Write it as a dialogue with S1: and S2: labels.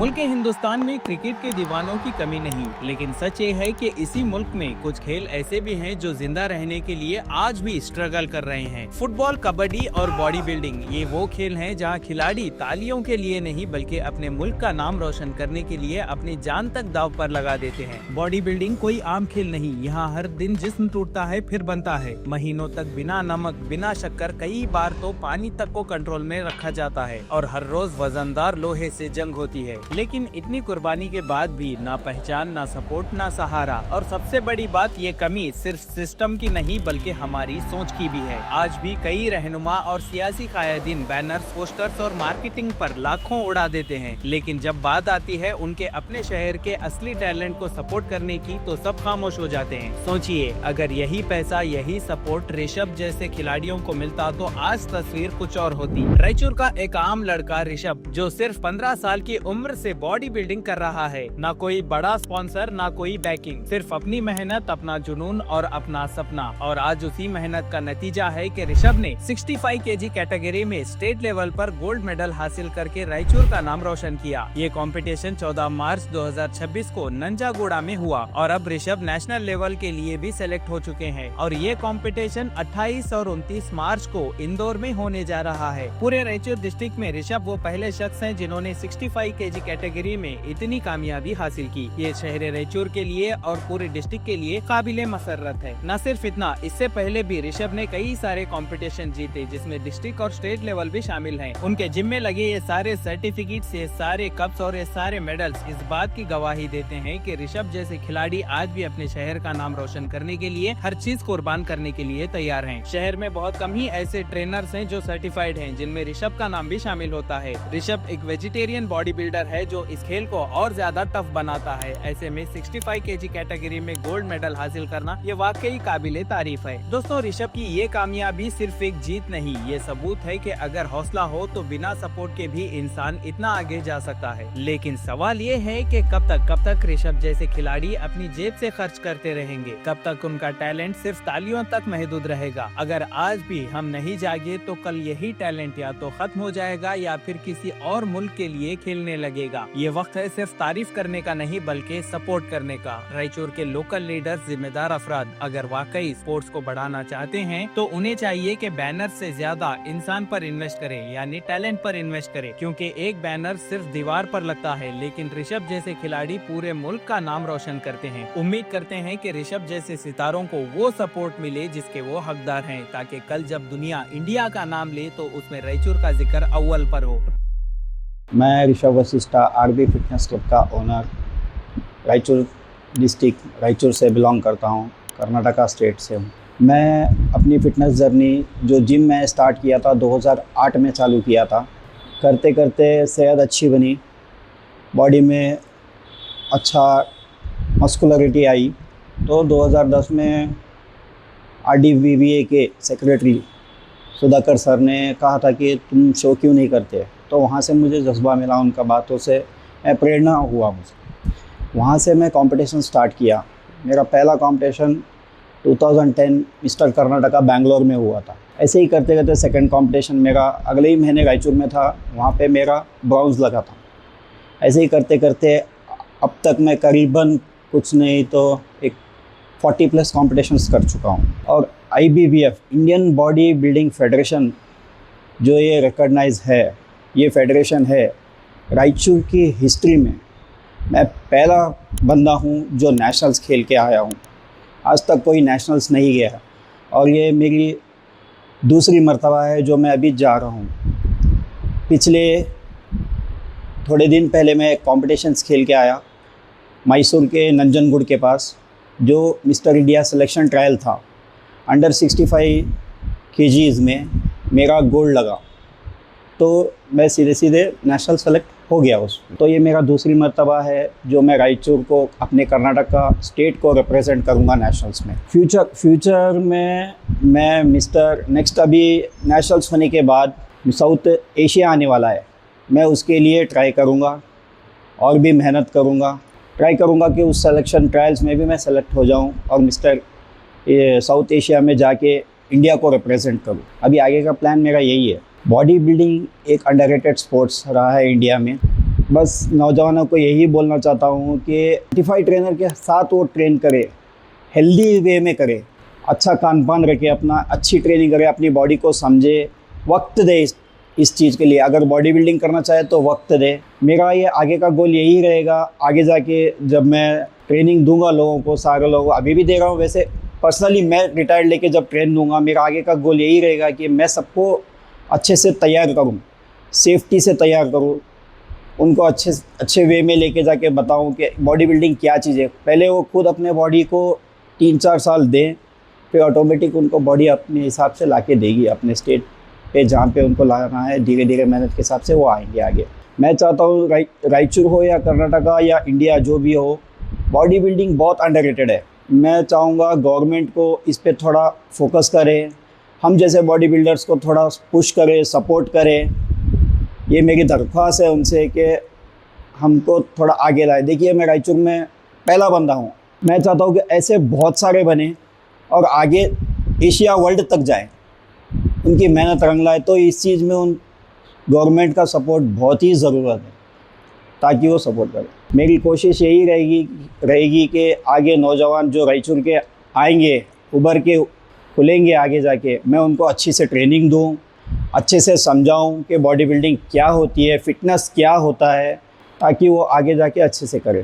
S1: मुल्क हिंदुस्तान में क्रिकेट के दीवानों की कमी नहीं, लेकिन सच ये है कि इसी मुल्क में कुछ खेल ऐसे भी हैं जो जिंदा रहने के लिए आज भी स्ट्रगल कर रहे हैं। फुटबॉल, कबड्डी और बॉडी बिल्डिंग, ये वो खेल हैं जहां खिलाड़ी तालियों के लिए नहीं बल्कि अपने मुल्क का नाम रोशन करने के लिए अपनी जान तक दांव पर लगा देते हैं। बॉडी बिल्डिंग कोई आम खेल नहीं, यहाँ हर दिन जिस्म टूटता है फिर बनता है। महीनों तक बिना नमक, बिना शक्कर, कई बार तो पानी तक को कंट्रोल में रखा जाता है और हर रोज वजनदार लोहे से जंग होती है। लेकिन इतनी कुर्बानी के बाद भी ना पहचान, ना सपोर्ट, ना सहारा, और सबसे बड़ी बात ये कमी सिर्फ सिस्टम की नहीं बल्कि हमारी सोच की भी है। आज भी कई रहनुमा और सियासी कायदीन बैनर्स, पोस्टर्स और मार्केटिंग पर लाखों उड़ा देते हैं, लेकिन जब बात आती है उनके अपने शहर के असली टैलेंट को सपोर्ट करने की तो सब खामोश हो जाते हैं। सोचिए, अगर यही पैसा, यही सपोर्ट ऋषभ जैसे खिलाड़ियों को मिलता तो आज तस्वीर कुछ और होती। रायचूर का एक आम लड़का ऋषभ, जो सिर्फ 15 साल की उम्र से बॉडी बिल्डिंग कर रहा है, ना कोई बड़ा स्पॉन्सर, ना कोई बैकिंग, सिर्फ अपनी मेहनत, अपना जुनून और अपना सपना। और आज उसी मेहनत का नतीजा है कि ऋषभ ने 65 केजी कैटेगरी में स्टेट लेवल पर गोल्ड मेडल हासिल करके रायचूर का नाम रोशन किया। ये कंपटीशन 14 मार्च 2026 को नंजागुड़ा में हुआ और अब ऋषभ नेशनल लेवल के लिए भी सिलेक्ट हो चुके हैं और ये कंपटीशन 28 और 29 मार्च को इंदौर में होने जा रहा है। पूरे रायचूर डिस्ट्रिक्ट में ऋषभ वो पहले शख्स हैं जिन्होंने 65 केजी कैटेगरी में इतनी कामयाबी हासिल की। ये शहर रायचूर के लिए और पूरे डिस्ट्रिक्ट के लिए काबिले मसर्रत है। न सिर्फ इतना, इससे पहले भी ऋषभ ने कई सारे कंपटीशन जीते जिसमें डिस्ट्रिक्ट और स्टेट लेवल भी शामिल हैं। उनके जिम्मे लगे ये सारे सर्टिफिकेट्स, ये सारे कप्स और ये सारे मेडल्स इस बात की गवाही देते हैं कि ऋषभ जैसे खिलाड़ी आज भी अपने शहर का नाम रोशन करने के लिए हर चीज कुर्बान करने के लिए तैयार हैं। शहर में बहुत कम ही ऐसे ट्रेनर्स हैं जो सर्टिफाइड हैं, जिनमें ऋषभ का नाम भी शामिल होता है। ऋषभ एक वेजिटेरियन बॉडी बिल्डर है जो इस खेल को और ज्यादा टफ बनाता है। ऐसे में 65 केजी कैटेगरी में गोल्ड मेडल हासिल करना ये वाकई काबिले तारीफ है। दोस्तों, ऋषभ की ये कामयाबी सिर्फ एक जीत नहीं, ये सबूत है कि अगर हौसला हो तो बिना सपोर्ट के भी इंसान इतना आगे जा सकता है। लेकिन सवाल ये है कि कब तक ऋषभ जैसे खिलाड़ी अपनी जेब से खर्च करते रहेंगे? कब तक उनका टैलेंट सिर्फ तालियों तक महदूद रहेगा? अगर आज भी हम नहीं जागे तो कल यही टैलेंट या तो खत्म हो जाएगा या फिर किसी और मुल्क के लिए खेलने लगेगा। ये वक्त है सिर्फ तारीफ करने का नहीं बल्कि सपोर्ट करने का। रायचूर के लोकल लीडर्स, जिम्मेदार अफराद अगर वाकई स्पोर्ट्स को बढ़ाना चाहते हैं तो उन्हें चाहिए कि बैनर से ज्यादा इंसान पर इन्वेस्ट करें, यानी टैलेंट पर इन्वेस्ट करें, क्योंकि एक बैनर सिर्फ दीवार पर लगता है लेकिन ऋषभ जैसे खिलाड़ी पूरे मुल्क का नाम रोशन करते हैं। उम्मीद करते हैं कि ऋषभ जैसे सितारों को वो सपोर्ट मिले जिसके वो हकदार हैं, ताकि कल जब दुनिया इंडिया का नाम ले तो उसमें रायचूर का जिक्र अव्वल पर हो।
S2: मैं Rishabh Vashishtha, RB fitness club का ओनर, रायचूर डिस्ट्रिक्ट रायचूर से बिलोंग करता हूँ, कर्नाटका स्टेट से हूँ। मैं अपनी फ़िटनेस जर्नी जो जिम में स्टार्ट किया था 2008 में चालू किया था। करते करते सेहत अच्छी बनी, बॉडी में अच्छा मस्कुलरिटी आई, तो 2010 में RDVVA के सेक्रेटरी सुधाकर सर ने कहा था कि तुम शो क्यों नहीं करते, तो वहाँ से मुझे जज्बा मिला, उनका बातों से मैं प्रेरणा हुआ मुझे। वहाँ से मैं कंपटीशन स्टार्ट किया। मेरा पहला कंपटीशन 2010 मिस्टर कर्नाटका बेंगलोर में हुआ था। ऐसे ही करते करते सेकंड कंपटीशन मेरा अगले ही महीने रायचूर में था, वहाँ पे मेरा ब्रॉन्ज लगा था। ऐसे ही करते करते अब तक मैं करीबन कुछ नहीं तो एक 40+ कॉम्पिटिशन्स कर चुका हूँ। और IBBF, Indian body building federation, जो ये रिकॉग्नाइज है, ये फेडरेशन है, रायचूर की हिस्ट्री में मैं पहला बंदा हूँ जो नेशनल्स खेल के आया हूँ। आज तक कोई नेशनल्स नहीं गया और ये मेरी दूसरी मर्तबा है जो मैं अभी जा रहा हूँ। पिछले थोड़े दिन पहले मैं कॉम्पिटिशन्स खेल के आया मैसूर के नंजनगुड़ के पास, जो मिस्टर इंडिया सिलेक्शन ट्रायल था। अंडर 65 केजीज़ में मेरा गोल्ड लगा, तो मैं सीधे नेशनल सेलेक्ट हो गया उसमें। तो ये मेरा दूसरी मर्तबा है जो मैं रायचूर को, अपने कर्नाटका स्टेट को रिप्रेजेंट करूँगा नेशनल्स में। फ्यूचर में मैं नेक्स्ट अभी नेशनल्स होने के बाद साउथ एशिया आने वाला है, मैं उसके लिए ट्राई करूँगा और भी मेहनत करूँगा। ट्राई करूँगा कि उस सिलेक्शन ट्रायल्स में भी मैं सेलेक्ट हो जाऊँ और साउथ एशिया में जाके इंडिया को रिप्रेजेंट करूँ। अभी आगे का प्लान मेरा यही है। बॉडी बिल्डिंग एक अंडररेटेड स्पोर्ट्स रहा है इंडिया में, बस नौजवानों को यही बोलना चाहता हूँ कि सर्टिफाइड ट्रेनर के साथ वो ट्रेन करे, हेल्दी वे में करे, अच्छा खान पान रखे, अपना अच्छी ट्रेनिंग करे, अपनी बॉडी को समझे, वक्त दे इस चीज़ के लिए। अगर बॉडी बिल्डिंग करना चाहे तो वक्त दे। मेरा ये आगे का गोल यही रहेगा, आगे जाके जब मैं ट्रेनिंग दूंगा लोगों को, सारे लोगों, अभी भी दे रहा हूँ वैसे पर्सनली, मैं रिटायर्ड लेके जब ट्रेन दूंगा, मेरा आगे का गोल यही रहेगा कि मैं सबको अच्छे से तैयार करूँ, सेफ्टी से तैयार करूँ, उनको अच्छे वे में लेके जाके बताऊँ कि बॉडी बिल्डिंग क्या चीज़ है। पहले वो खुद अपने बॉडी को 3-4 साल दें, फिर ऑटोमेटिक उनको बॉडी अपने हिसाब से लाके देगी अपने स्टेट पे, जहाँ पे उनको लाना है। धीरे धीरे मेहनत के हिसाब से वो आएंगे आगे। मैं चाहता हूँ रायचूर हो या कर्नाटका या इंडिया जो भी हो, बॉडी बिल्डिंग बहुत अंडररेटेड है। मैं चाहूँगा गवर्नमेंट को इस पे थोड़ा फोकस करे, हम जैसे बॉडी बिल्डर्स को थोड़ा पुश करे, सपोर्ट करे। ये मेरी दरख्वास्त है उनसे कि हमको थोड़ा आगे लाए। देखिए, मैं रायचूर में पहला बंदा हूँ, मैं चाहता हूँ कि ऐसे बहुत सारे बने और आगे एशिया वर्ल्ड तक जाए, उनकी मेहनत रंग लाए। तो इस चीज़ में उन गवर्नमेंट का सपोर्ट बहुत ही ज़रूरत है, ताकि वो सपोर्ट करे। मेरी कोशिश यही रहेगी कि आगे नौजवान जो रायचूर के आएंगे, उभर के खुलेंगे आगे जाके, मैं उनको अच्छी से ट्रेनिंग दूँ, अच्छे से समझाऊँ कि बॉडी बिल्डिंग क्या होती है, फिटनेस क्या होता है, ताकि वो आगे जाके अच्छे से करें।